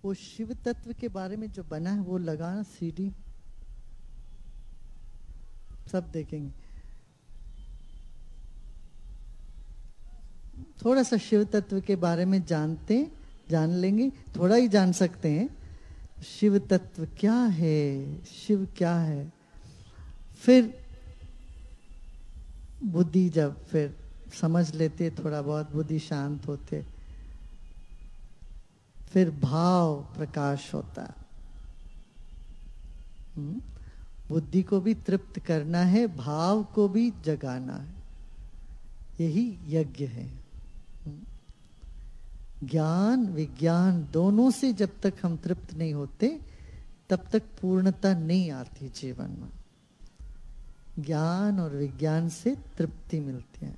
वो शिव तत्व के बारे में जो बना है वो लगाना सीडी, सब देखेंगे। थोड़ा सा शिव तत्व के बारे में जान लेंगे, थोड़ा ही जान सकते हैं। शिव तत्व क्या है, शिव क्या है, फिर बुद्धि जब फिर समझ लेते, थोड़ा बहुत बुद्धि शांत होते, फिर भाव प्रकाश होता। बुद्धि को भी तृप्त करना है, भाव को भी जगाना है, यही यज्ञ है। ज्ञान विज्ञान दोनों से जब तक हम तृप्त नहीं होते तब तक पूर्णता नहीं आती जीवन में। ज्ञान और विज्ञान से तृप्ति मिलती है।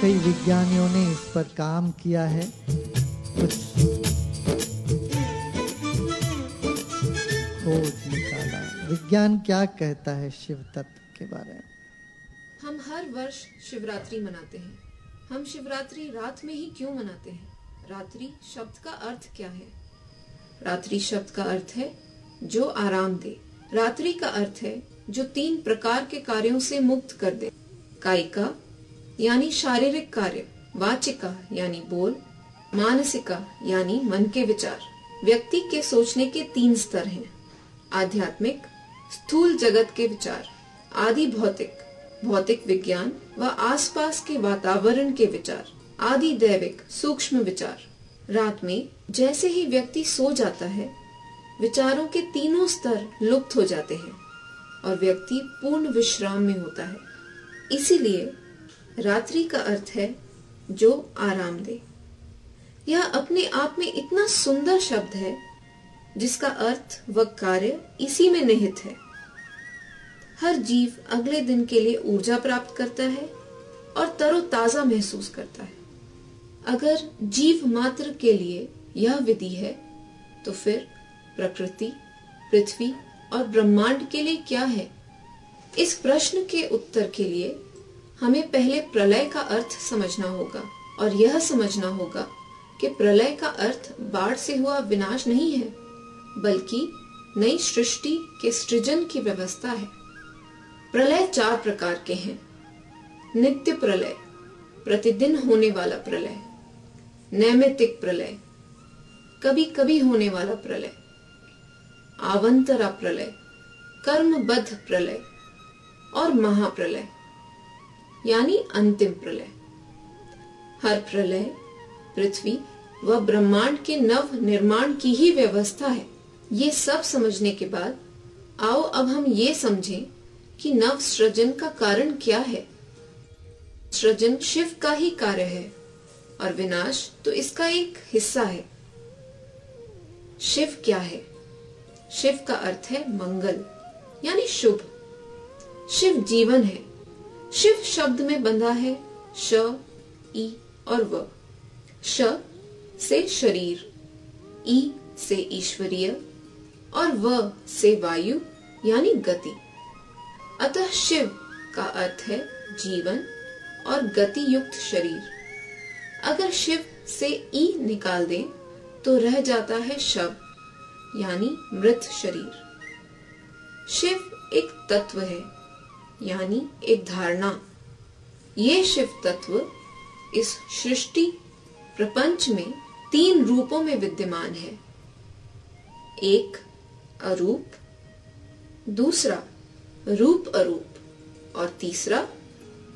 कई विज्ञानियों ने इस पर काम किया है, कुछ खोज निकाला। विज्ञान क्या कहता है शिव तत्व के बारे में? हम हर वर्ष शिवरात्रि मनाते हैं। हम शिवरात्रि रात में ही क्यों मनाते हैं? रात्रि शब्द का अर्थ क्या है? रात्रि शब्द का अर्थ है जो आराम दे। रात्रि का अर्थ है जो 3 प्रकार के कार्यों से मुक्त कर दे। कायिका यानी शारीरिक कार्य, वाचिका यानी बोल, मानसिका यानी मन के विचार। व्यक्ति के सोचने के 3 स्तर हैं: आध्यात्मिक, स्थूल जगत के विचार, आदि भौतिक, भौतिक विज्ञान व आसपास के वातावरण के विचार, आदि दैविक, सूक्ष्म विचार। रात में जैसे ही व्यक्ति सो जाता है, विचारों के तीनों स्तर लुप्त हो जाते हैं और व्यक्ति पूर्ण विश्राम में होता है। इसीलिए रात्रि का अर्थ है जो आराम दे। यह अपने आप में इतना सुंदर शब्द है जिसका अर्थ व कार्य इसी में निहित है। हर जीव अगले दिन के लिए ऊर्जा प्राप्त करता है और तरोताजा महसूस करता है। अगर जीव मात्र के लिए यह विधि है तो फिर प्रकृति, पृथ्वी और ब्रह्मांड के लिए क्या है? इस प्रश्न के उत्तर के लिए हमें पहले प्रलय का अर्थ समझना होगा और यह समझना होगा कि प्रलय का अर्थ बाढ़ से हुआ विनाश नहीं है, बल्कि नई सृष्टि के सृजन की व्यवस्था है। प्रलय 4 प्रकार के हैं: नित्य प्रलय, प्रतिदिन होने वाला प्रलय; नैमित्तिक प्रलय, कभी कभी होने वाला प्रलय; आवंतरा प्रलय, कर्मबद्ध प्रलय; और महाप्रलय यानी अंतिम प्रलय। हर प्रलय पृथ्वी व ब्रह्मांड के नव निर्माण की ही व्यवस्था है। ये सब समझने के बाद आओ अब हम ये समझें कि नव सृजन का कारण क्या है। सृजन शिव का ही कार्य है और विनाश तो इसका एक हिस्सा है। शिव क्या है? शिव का अर्थ है मंगल यानी शुभ। शिव जीवन है। शिव शब्द में बंधा है श, ई और व। श से शरीर, ई से ईश्वरीय और व से वायु यानी गति। अतः शिव का अर्थ है जीवन और गति युक्त शरीर। अगर शिव से ई निकाल दें तो रह जाता है शव यानी मृत शरीर। शिव एक तत्व है यानी एक धारणा। ये शिव तत्व इस सृष्टि प्रपंच में 3 रूपों में विद्यमान है। एक अरूप, दूसरा रूप अरूप और तीसरा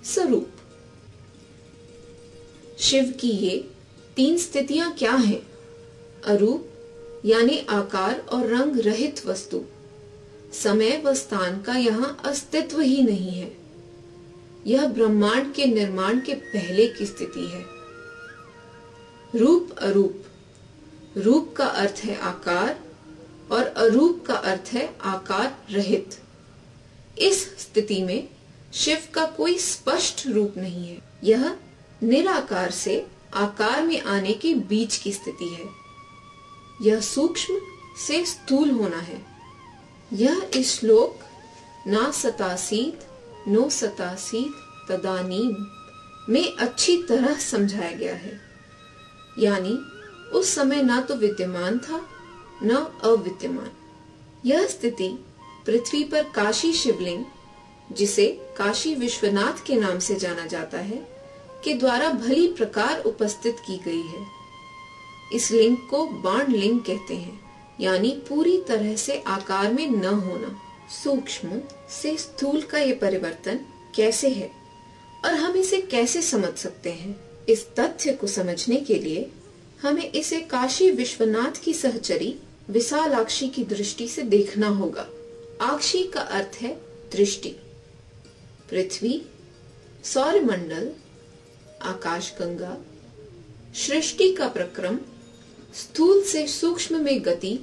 स्वरूप। शिव की ये 3 स्थितियां क्या हैं? अरूप यानी आकार और रंग रहित वस्तु। समय व स्थान का यहाँ अस्तित्व ही नहीं है। यह ब्रह्मांड के निर्माण के पहले की स्थिति है। रूप अरूप, रूप का अर्थ है आकार और अरूप का अर्थ है आकार रहित। इस स्थिति में शिव का कोई स्पष्ट रूप नहीं है। यह निराकार से आकार में आने के बीच की स्थिति है। यह सूक्ष्म से स्थूल होना है। यह इस श्लोक ना सतासीत नो सतासीत तदानीम में अच्छी तरह समझाया गया है। यानी उस समय ना तो विद्यमान था न अविद्यमान। यह स्थिति पृथ्वी पर काशी शिवलिंग, जिसे काशी विश्वनाथ के नाम से जाना जाता है, के द्वारा भली प्रकार उपस्थित की गई है। इस लिंग को बाण लिंग कहते हैं, यानी पूरी तरह से आकार में न होना। सूक्ष्म से स्थूल का ये परिवर्तन कैसे है और हम इसे कैसे समझ सकते हैं, इस तथ्य को समझने के लिए हमें इसे काशी विश्वनाथ की सहचरी विशालाक्षी की दृष्टि से देखना होगा। आक्षी का अर्थ है दृष्टि। पृथ्वी, सौरमंडल, आकाशगंगा, सृष्टि का प्रक्रम, स्थूल से सूक्ष्म में गति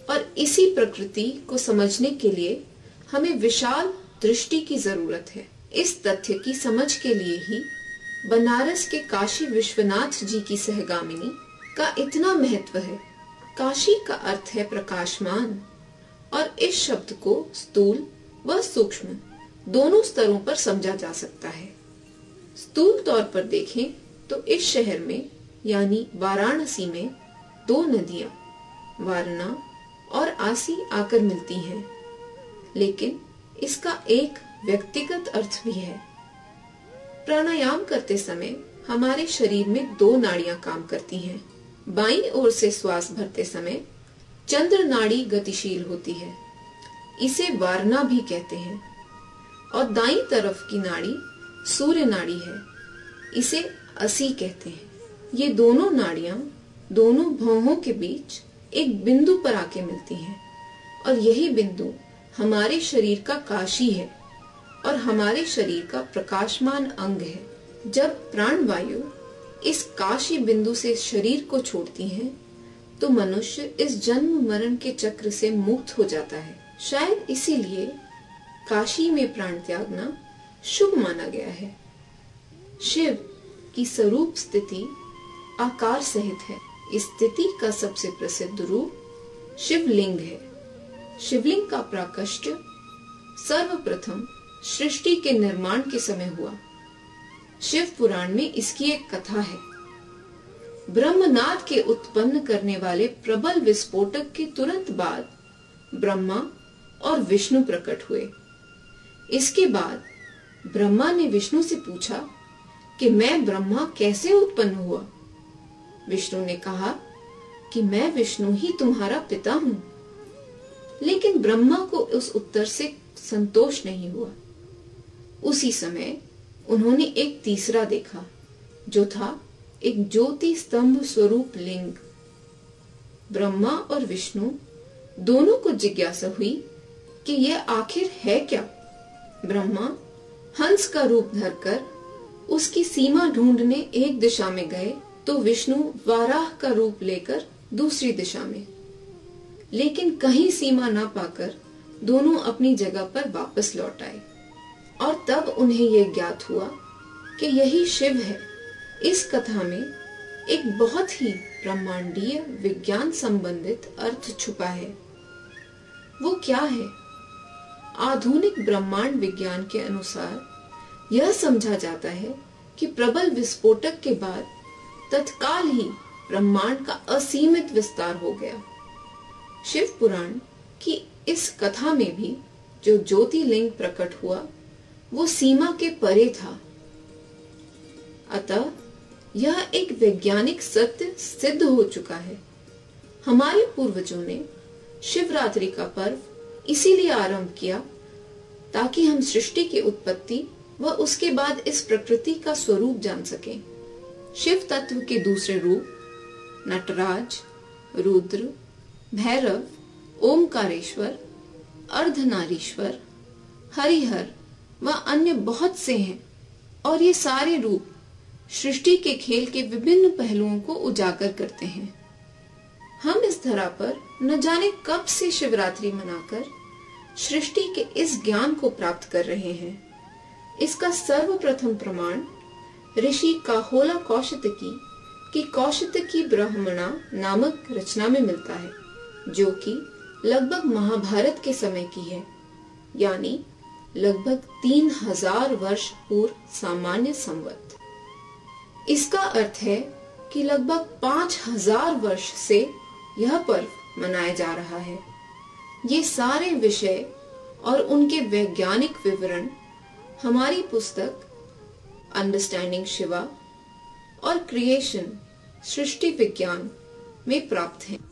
और इसी प्रकृति को समझने के लिए हमें विशाल दृष्टि की जरूरत है। इस तथ्य की समझ के लिए ही बनारस के काशी विश्वनाथ जी की सहगामिनी का इतना महत्व है। काशी का अर्थ है प्रकाशमान और इस शब्द को स्थूल व सूक्ष्म दोनों स्तरों पर समझा जा सकता है। स्थूल तौर पर देखें तो इस शहर में यानी वाराणसी में दो नदियां वारणा और आसी आकर मिलती हैं, लेकिन इसका एक व्यक्तिगत अर्थ भी है। प्राणायाम करते समय हमारे शरीर में दो नाड़ियां काम करती हैं। बाईं ओर से श्वास भरते समय चंद्र नाड़ी गतिशील होती है, इसे वारणा भी कहते हैं, और दाईं तरफ की नाड़ी सूर्य नाड़ी है, इसे असी कहते हैं। ये दोनों नाड़ियां दोनों भौहों के बीच एक बिंदु पर आके मिलती हैं और यही बिंदु हमारे शरीर का काशी है और हमारे शरीर का प्रकाशमान अंग है। जब प्राण वायु इस काशी बिंदु से शरीर को छोड़ती हैं, तो मनुष्य इस जन्म मरण के चक्र से मुक्त हो जाता है। शायद इसीलिए काशी में प्राण त्यागना शुभ माना गया है। शिव की स्वरूप स्थिति आकार सहित है। इस स्थिति का सबसे प्रसिद्ध रूप शिवलिंग है। शिवलिंग का प्राकट्य सर्वप्रथम सृष्टि के निर्माण के समय हुआ। शिव पुराण में इसकी एक कथा है। ब्रह्मनाद के उत्पन्न करने वाले प्रबल विस्फोटक के तुरंत बाद ब्रह्मा और विष्णु प्रकट हुए। इसके बाद ब्रह्मा ने विष्णु से पूछा कि मैं ब्रह्मा कैसे उत्पन्न हुआ। विष्णु ने कहा कि मैं विष्णु ही तुम्हारा पिता हूं। लेकिन ब्रह्मा को उस उत्तर से संतोष नहीं हुआ। उसी समय उन्होंने एक तीसरा देखा, जो था एक ज्योति स्तंभ स्वरूप लिंग। ब्रह्मा और विष्णु दोनों को जिज्ञासा हुई कि यह आखिर है क्या। ब्रह्मा हंस का रूप धरकर उसकी सीमा ढूंढने एक दिशा में गए, तो विष्णु वाराह का रूप लेकर दूसरी दिशा में। लेकिन कहीं सीमा ना पाकर दोनों अपनी जगह पर वापस लौट आए और तब उन्हें यह ज्ञात हुआ कि यही शिव है। इस कथा में एक बहुत ही ब्रह्मांडीय विज्ञान संबंधित अर्थ छुपा है। वो क्या है? आधुनिक ब्रह्मांड विज्ञान के अनुसार यह समझा जाता है कि प्रबल विस्फोटक के बाद तत्काल ही ब्रह्मांड का असीमित विस्तार हो गया। शिव पुराण की इस कथा में भी जो ज्योतिर्लिंग प्रकट हुआ वो सीमा के परे था। अतः यह एक वैज्ञानिक सत्य सिद्ध हो चुका है। हमारे पूर्वजों ने शिवरात्रि का पर्व इसीलिए आरंभ किया ताकि हम सृष्टि की उत्पत्ति व उसके बाद इस प्रकृति का स्वरूप जान सकें। शिव तत्व के दूसरे रूप नटराज, रुद्र, भैरव, ओमकारेश्वर, अर्धनारीश्वर, हरिहर व अन्य बहुत से हैं और ये सारे रूप सृष्टि के खेल के विभिन्न पहलुओं को उजागर करते हैं। हम इस धरा पर न जाने कब से शिवरात्रि मनाकर सृष्टि के इस ज्ञान को प्राप्त कर रहे हैं। इसका सर्वप्रथम प्रमाण ऋषि काहोला कौशितकी की कौशितकी ब्राह्मणा नामक रचना में मिलता है, जो कि लगभग महाभारत के समय की है, यानी लगभग 3000 वर्ष पूर्व सामान्य संवत। इसका अर्थ है कि लगभग 5000 वर्ष से यह पर्व मनाया जा रहा है। ये सारे विषय और उनके वैज्ञानिक विवरण हमारी पुस्तक अंडरस्टैंडिंग शिवा और क्रिएशन सृष्टि विज्ञान में प्राप्त हैं।